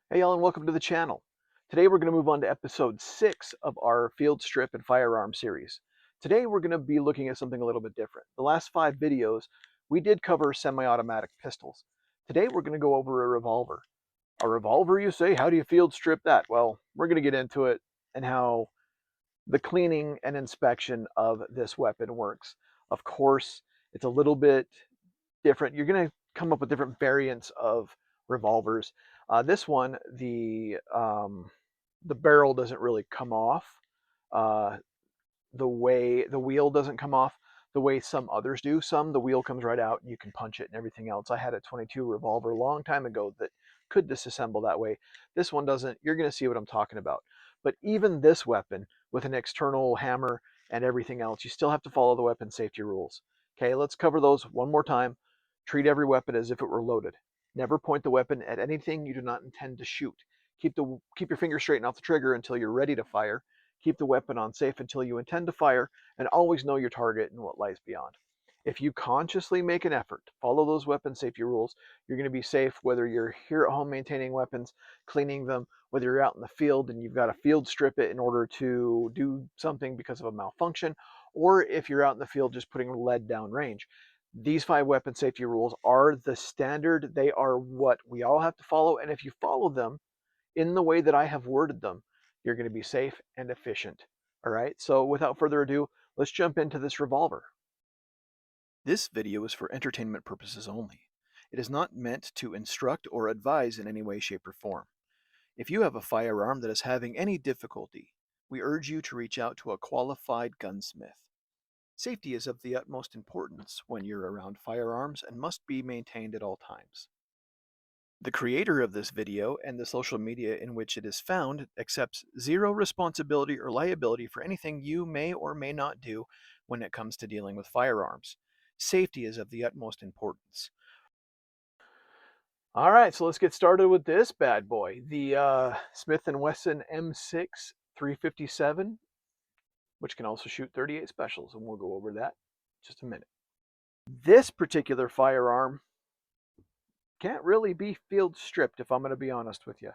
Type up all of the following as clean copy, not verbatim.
Hey y'all, and welcome to the channel. Today we're going to move on to episode 6 of our field strip and firearm series. Today we're going to be looking at something a little bit different. The last 5 videos we did cover semi-automatic pistols. Today we're going to go over a revolver. A revolver, you say? How do you field strip that? Well, we're going to get into it and how the cleaning and inspection of this weapon works. Of course, it's a little bit different. You're going to come up with different variants of revolvers. This one, the barrel doesn't really come off uh, the way the wheel doesn't come off the way some others do. Some the wheel comes right out and you can punch it and everything else. I had a 22 revolver a long time ago that could disassemble that way. This one doesn't. You're going to see what I'm talking about. But even this weapon with an external hammer and everything else, you still have to follow the weapon safety rules. Okay, let's cover those one more time. Treat every weapon as if it were loaded. Never point the weapon at anything you do not intend to shoot. Keep your finger straight off the trigger until you're ready to fire. Keep the weapon on safe until you intend to fire, and always know your target and what lies beyond. If you consciously make an effort to follow those weapon safety rules, you're going to be safe whether you're here at home maintaining weapons, cleaning them, whether you're out in the field and you've got to field strip it in order to do something because of a malfunction, or if you're out in the field just putting lead down range. These 5 weapon safety rules are the standard. They are what we all have to follow, and if you follow them in the way that I have worded them, you're going to be safe and efficient. All right, so without further ado, let's jump into this revolver. This video is for entertainment purposes only. It is not meant to instruct or advise in any way, shape, or form. If you have a firearm that is having any difficulty, we urge you to reach out to a qualified gunsmith. Safety is of the utmost importance when you're around firearms and must be maintained at all times. The creator of this video and the social media in which it is found accepts zero responsibility or liability for anything you may or may not do when it comes to dealing with firearms. Safety is of the utmost importance. All right, so let's get started with this bad boy. The Smith Wesson M6 357, which can also shoot 38 specials, and we'll go over that in just a minute. This particular firearm can't really be field stripped, if I'm going to be honest with you.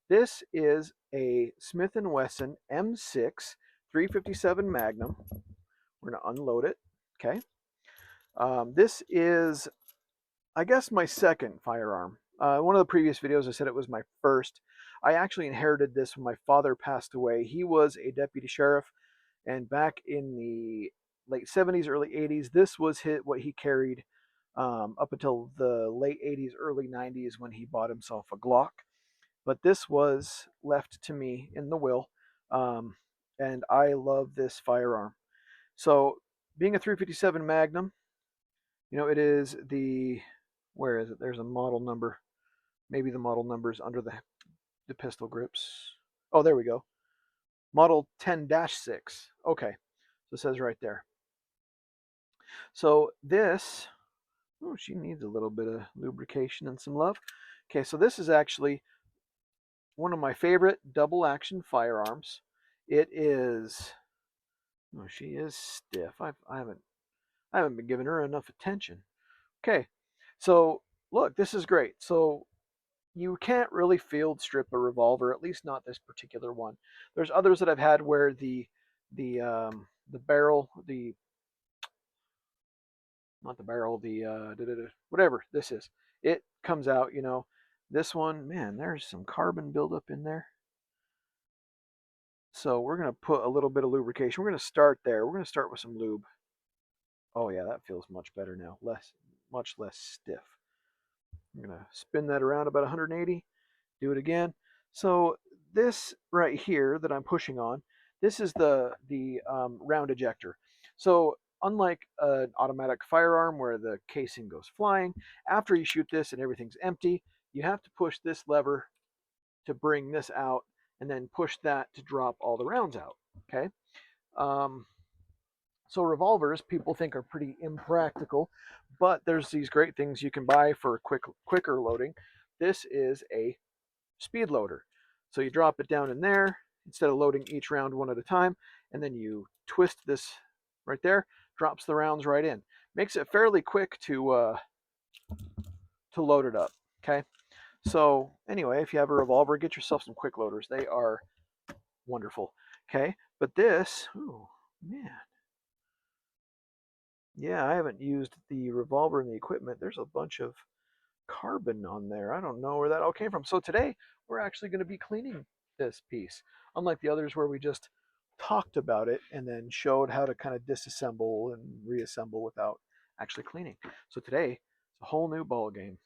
This is a Smith & Wesson M6 357 Magnum. We're going to unload it. Okay. This is, I guess, my second firearm. One of the previous videos I said it was my first. I actually inherited this when my father passed away. He was a deputy sheriff, and back in the late 70s, early 80s, this was what he carried up until the late 80s, early 90s when he bought himself a Glock. But this was left to me in the will, and I love this firearm. So, being a 357 Magnum, it is where is it? There's a model number. Maybe the model number is under the pistol grips. Oh, there we go. Model 10-6. Okay, so it says right there. So this, oh, she needs a little bit of lubrication and some love. Okay, so this is actually one of my favorite double action firearms. It is, oh, she is stiff. I haven't been giving her enough attention. Okay, so look, this is great. So you can't really field strip a revolver, at least not this particular one. There's others that I've had where the barrel, the not the barrel, the whatever this is, it comes out. This one, man, there's some carbon buildup in there. So we're going to put a little bit of lubrication. We're going to start there. We're going to start with some lube. Oh yeah, that feels much better now. Much less stiff. I'm going to spin that around about 180. Do it again. So this right here that I'm pushing on, this is the round ejector. So unlike an automatic firearm where the casing goes flying, after you shoot this and everything's empty, you have to push this lever to bring this out and then push that to drop all the rounds out. Okay. So revolvers people think are pretty impractical, but there's these great things you can buy for quicker loading. This is a speed loader. So you drop it down in there instead of loading each round one at a time, and then you twist this right there, drops the rounds right in. Makes it fairly quick to load it up. Okay. So anyway, if you have a revolver, get yourself some quick loaders. They are wonderful. Okay, but this, oh man, yeah, I haven't used the revolver and the equipment. There's a bunch of carbon on there. I don't know where that all came from. So today we're actually going to be cleaning this piece, unlike the others where we just talked about it and then showed how to kind of disassemble and reassemble without actually cleaning. So today it's a whole new ball game.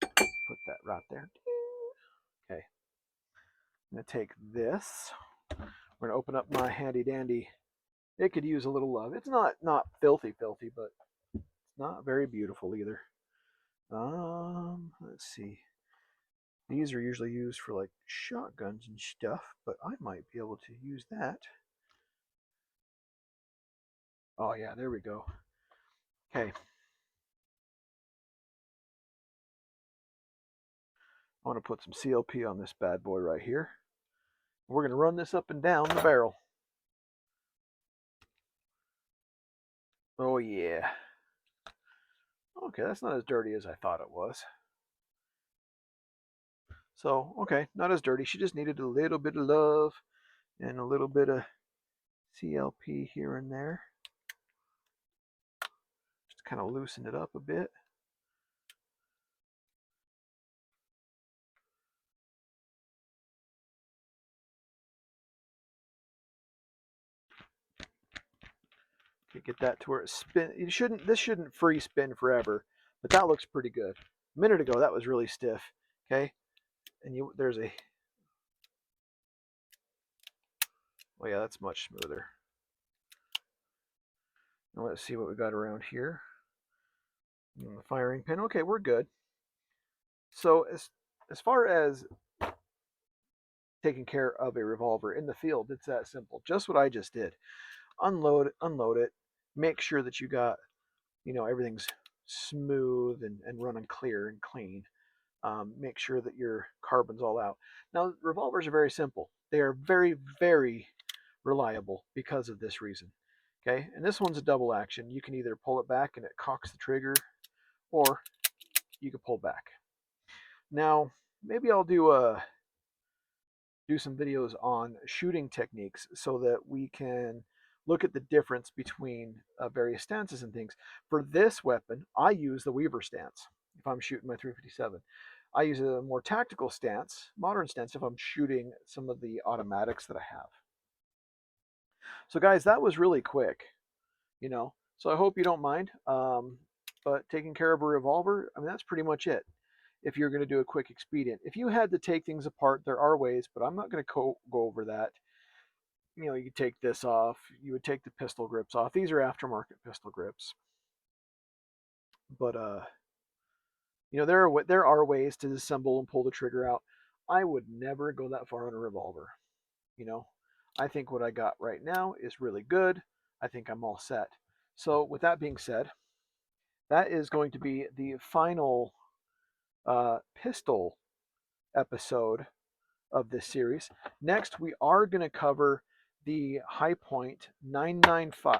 Put that right there. Okay, I'm going to take this. We're going to open up my handy dandy. It could use a little love. It's not filthy, but it's not very beautiful either. Let's see. These are usually used for like shotguns and stuff, but I might be able to use that. Oh yeah, there we go. Okay. I want to put some CLP on this bad boy right here. We're going to run this up and down the barrel. Oh yeah. Okay, that's not as dirty as I thought it was. So, okay, not as dirty. She just needed a little bit of love and a little bit of CLP here and there. Just kind of loosen it up a bit. Okay, get that to where it spin. This shouldn't free spin forever, but that looks pretty good. A minute ago that was really stiff. Okay, and there's a, oh yeah, that's much smoother. Now let's see what we got around here. And the firing pin. Okay, we're good. So as far as taking care of a revolver in the field, it's that simple. Just what I just did. Unload it. Make sure that you got, everything's smooth and running clear and clean. Make sure that your carbon's all out. Now, revolvers are very simple. They are very, very reliable because of this reason. Okay, and this one's a double action. You can either pull it back and it cocks the trigger, or you can pull back. Now, maybe I'll do some videos on shooting techniques so that we can look at the difference between various stances and things. For this weapon, I use the Weaver stance if I'm shooting my 357. I use a more tactical stance, modern stance, if I'm shooting some of the automatics that I have. So guys, that was really quick, So I hope you don't mind. But taking care of a revolver, I mean, that's pretty much it. If you're going to do a quick expedient, if you had to take things apart, there are ways, but I'm not going to go over that. You could take this off. You would take the pistol grips off. These are aftermarket pistol grips, but there are ways to disassemble and pull the trigger out. I would never go that far on a revolver. You know, I think what I got right now is really good. I think I'm all set. So with that being said, that is going to be the final pistol episode of this series. Next, we are going to cover the High Point 995.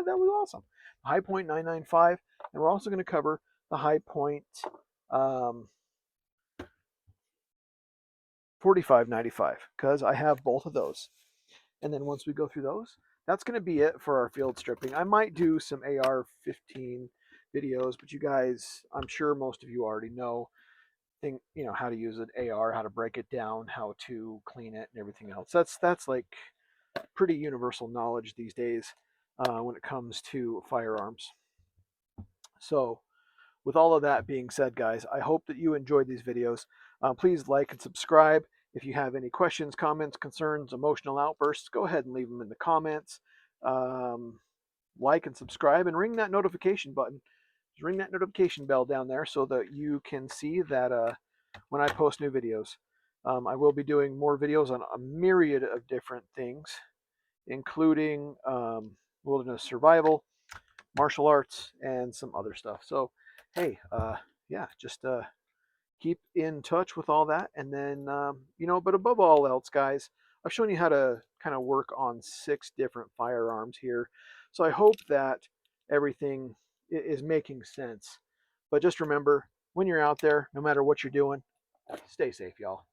That was awesome. High Point 995, and we're also going to cover the High Point 4595 because I have both of those. And then once we go through those, that's going to be it for our field stripping. I might do some AR-15 videos, but you guys, I'm sure most of you already know how to use an AR, how to break it down, how to clean it, and everything else. That's like pretty universal knowledge these days when it comes to firearms. So with all of that being said, guys, I hope that you enjoyed these videos. Please like and subscribe. If you have any questions, comments, concerns, emotional outbursts, go ahead and leave them in the comments. Like and subscribe and ring that notification button. Just ring that notification bell down there so that you can see that when I post new videos. I will be doing more videos on a myriad of different things, including wilderness survival, martial arts, and some other stuff. So, hey, yeah, just keep in touch with all that. And then, but above all else, guys, I've shown you how to kind of work on 6 different firearms here. So I hope that everything is making sense. But just remember, when you're out there, no matter what you're doing, stay safe, y'all.